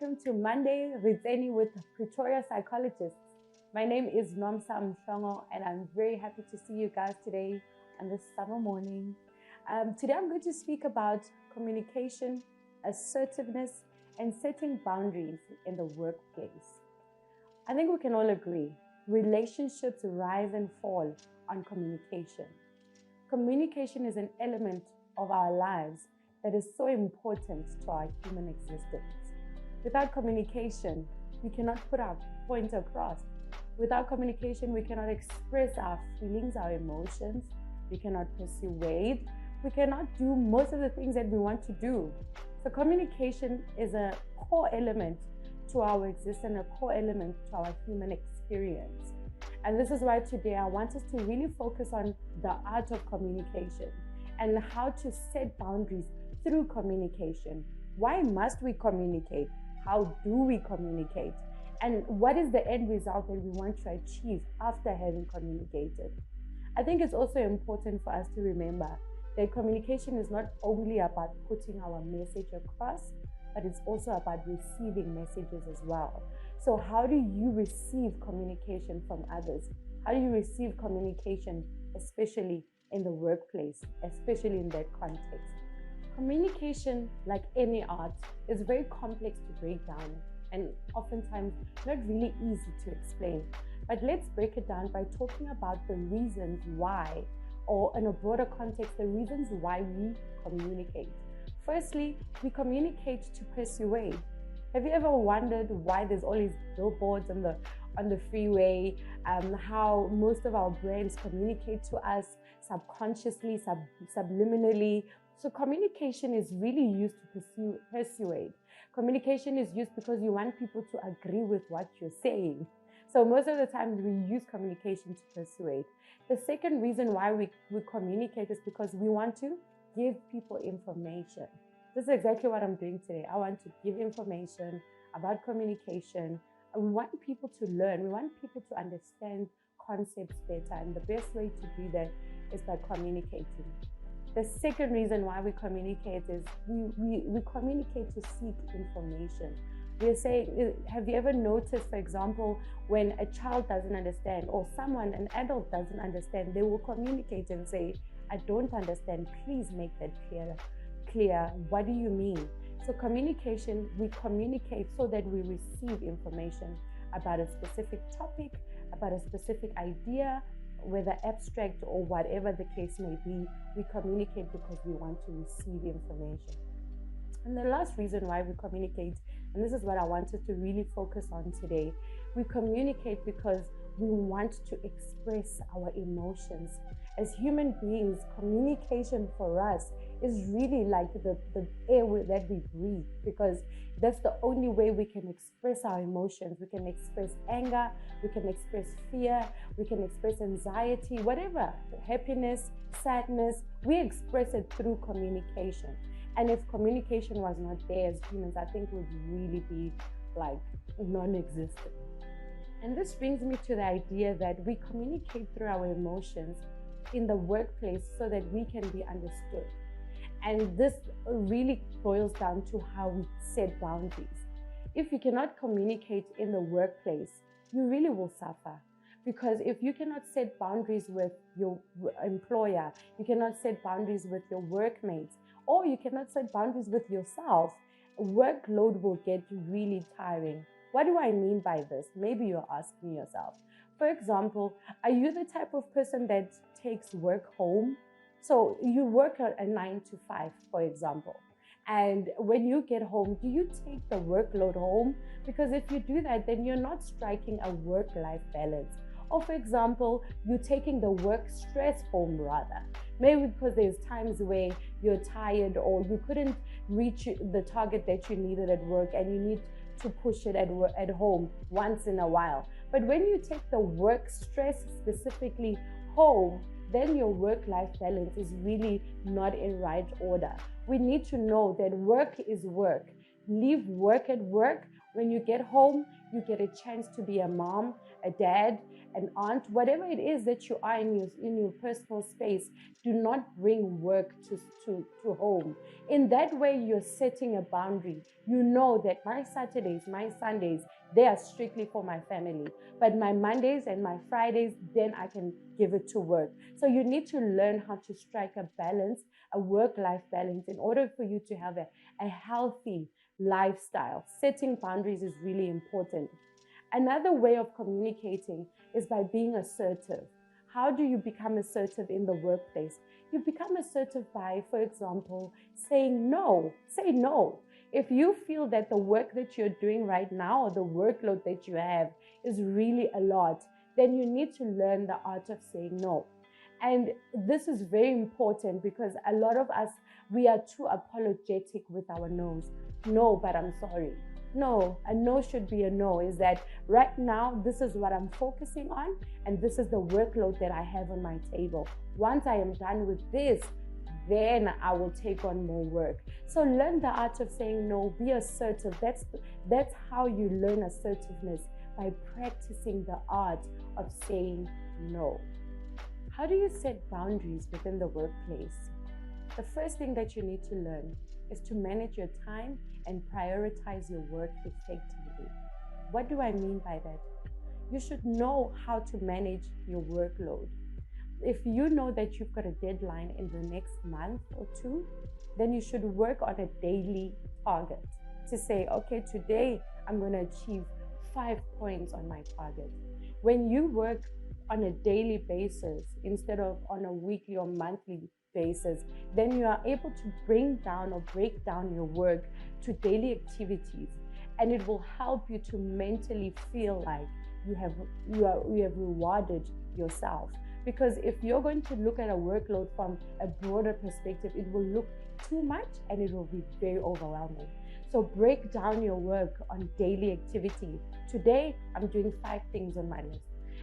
welcome to Monday Re Tsene with Pretoria Psychologists. My name is Mhlongo, and I'm very happy to see you guys today on this summer morning. Today I'm going to speak about communication, assertiveness, and setting boundaries in the workplace. I think we can all agree, relationships rise and fall on communication. Communication is an element of our lives that is so important to our human existence. Without communication, we cannot put our point across. Without communication, we cannot express our feelings, our emotions. We cannot persuade. We cannot do most of the things that we want to do. So communication is a core element to our existence, a core element to our human experience. And this is why today I want us to really focus on the art of communication and how to set boundaries through communication. Why must we communicate? How do we communicate? And what is the end result that we want to achieve after having communicated? I think it's also important for us to remember that communication is not only about putting our message across, but it's also about receiving messages as well. So how do you receive communication from others? How do you receive communication, especially in the workplace, especially in that context? Communication, like any art, is very complex to break down and oftentimes not really easy to explain. But let's break it down by talking about the reasons why, or in a broader context, the reasons why we communicate. Firstly, we communicate to persuade. Have you ever wondered why there's all these billboards on the freeway, how most of our brains communicate to us subconsciously, subliminally? So communication is really used to persuade. Communication is used because you want people to agree with what you're saying. So most of the time we use communication to persuade. The second reason why we communicate is because we want to give people information. This is exactly what I'm doing today. I want to give information about communication. We want people to learn. We want people to understand concepts better. And the best way to do that is by communicating. The second reason why we communicate is we communicate to seek information. We're saying, have you ever noticed, for example, when a child doesn't understand or an adult doesn't understand, they will communicate and say, I don't understand, please make that clear. What do you mean? So communication, we communicate so that we receive information about a specific topic, about a specific idea, whether abstract or whatever the case may be. We communicate because we want to receive information. And the last reason why we communicate, and this is what I wanted to really focus on today, we communicate because we want to express our emotions. As human beings, communication for us is really like the air that we breathe, because that's the only way we can express our emotions. We can express anger, we can express fear, we can express anxiety, whatever, happiness, sadness, we express it through communication. And if communication was not there as humans, I think would really be like non-existent. And this brings me to the idea that we communicate through our emotions in the workplace so that we can be understood. And this really boils down to how we set boundaries. If you cannot communicate in the workplace, you really will suffer. Because if you cannot set boundaries with your employer, you cannot set boundaries with your workmates, or you cannot set boundaries with yourself, workload will get really tiring. What do I mean by this? Maybe you're asking yourself. For example, are you the type of person that takes work home? So you work a 9 to 5, for example. And when you get home, do you take the workload home? Because if you do that, then you're not striking a work-life balance. Or for example, you're taking the work stress home rather. Maybe because there's times where you're tired or you couldn't reach the target that you needed at work and you need to push it at home once in a while. But when you take the work stress specifically home, then your work-life balance is really not in right order. We need to know that work is work. Leave work at work. When you get home, you get a chance to be a mom, a dad, an aunt, whatever it is that you are in your personal space. Do not bring work to home. In that way, you're setting a boundary. You know that my Saturdays, my Sundays, they are strictly for my family. But my Mondays and my Fridays, then I can give it to work. So you need to learn how to strike a balance, a work-life balance, in order for you to have a healthy lifestyle. Setting boundaries is really important. Another way of communicating is by being assertive. How do you become assertive in the workplace? You become assertive by, for example, saying no. Say no. If you feel that the work that you're doing right now or the workload that you have is really a lot, then you need to learn the art of saying no. And this is very important because a lot of us, we are too apologetic with our no's. No, but I'm sorry. No, a no should be a no. Is that right now, this is what I'm focusing on, and this is the workload that I have on my table. Once I am done with this, then I will take on more work. So learn the art of saying no, be assertive. That's how you learn assertiveness, by practicing the art of saying no. How do you set boundaries within the workplace? The first thing that you need to learn is to manage your time and prioritize your work effectively. What do I mean by that? You should know how to manage your workload. If you know that you've got a deadline in the next month or two, then you should work on a daily target to say, okay, today I'm going to achieve 5 points on my target. When you work on a daily basis instead of on a weekly or monthly basis, then you are able to bring down or break down your work to daily activities, and it will help you to mentally feel like you have rewarded yourself. Because if you're going to look at a workload from a broader perspective, it will look too much and it will be very overwhelming. So break down your work on daily activity. Today, I'm doing 5 things on my list.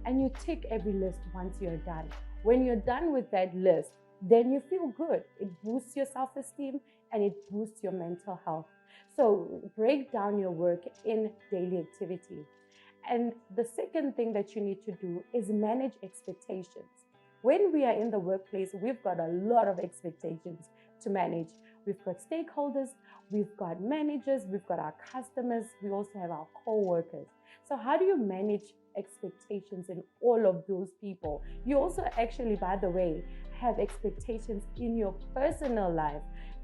And you tick every list once you're done. When you're done with that list, then you feel good. It boosts your self-esteem and it boosts your mental health. So break down your work in daily activity. And the second thing that you need to do is manage expectations. When we are in the workplace, we've got a lot of expectations to manage. We've got stakeholders, we've got managers, we've got our customers, we also have our co-workers. So how do you manage expectations in all of those people? You also actually, by the way, have expectations in your personal life.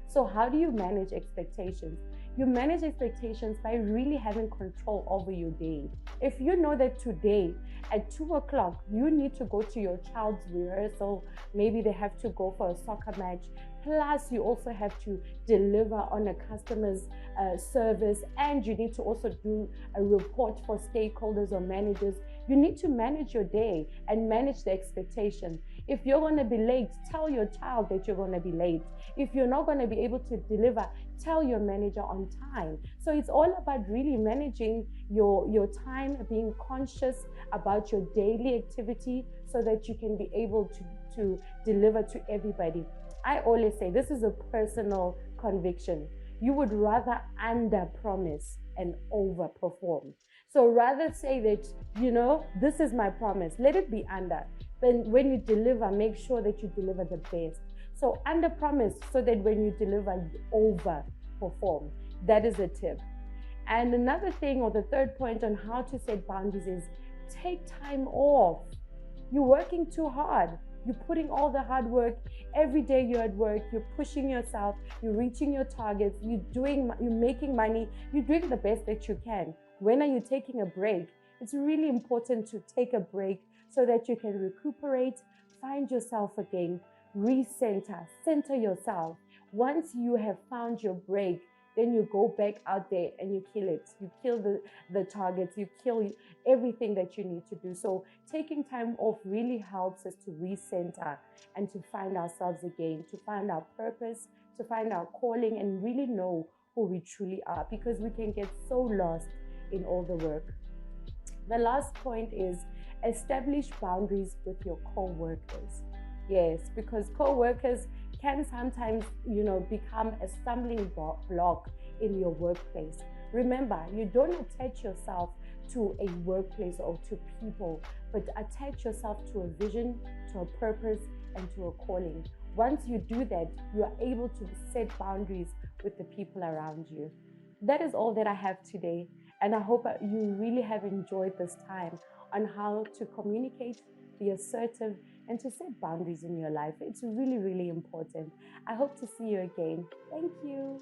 So how do you manage expectations? You manage expectations by really having control over your day. If you know that today at 2 o'clock, you need to go to your child's rehearsal, maybe they have to go for a soccer match, plus you also have to deliver on a customer's service, and you need to also do a report for stakeholders or managers. You need to manage your day and manage the expectation. If you're going to be late, tell your child that you're going to be late. If you're not going to be able to deliver, tell your manager on time. So it's all about really managing your time, being conscious about your daily activity so that you can be able to deliver to everybody. I always say, this is a personal conviction. You would rather under-promise and over-perform. So rather say that, this is my promise, let it be under. But when you deliver, make sure that you deliver the best. So under-promise so that when you deliver, you over-perform. That is a tip. And another thing, or the third point on how to set boundaries, is take time off. You're working too hard. You're putting all the hard work. Every day you're at work, you're pushing yourself, you're reaching your targets, you're making money, you're doing the best that you can. When are you taking a break? It's really important to take a break so that you can recuperate, find yourself again, center yourself. Once you have found your break, then you go back out there and you kill it. You kill the targets, you kill everything that you need to do. So taking time off really helps us to recenter and to find ourselves again, to find our purpose, to find our calling, and really know who we truly are, because we can get so lost in all the work. The last point is establish boundaries with your co-workers. Yes, because co-workers can sometimes, become a stumbling block in your workplace. Remember, you don't attach yourself to a workplace or to people, but attach yourself to a vision, to a purpose, and to a calling. Once you do that, you are able to set boundaries with the people around you. That is all that I have today, and I hope you really have enjoyed this time on how to communicate, be assertive, and to set boundaries in your life. It's really, really important. I hope to see you again. Thank you.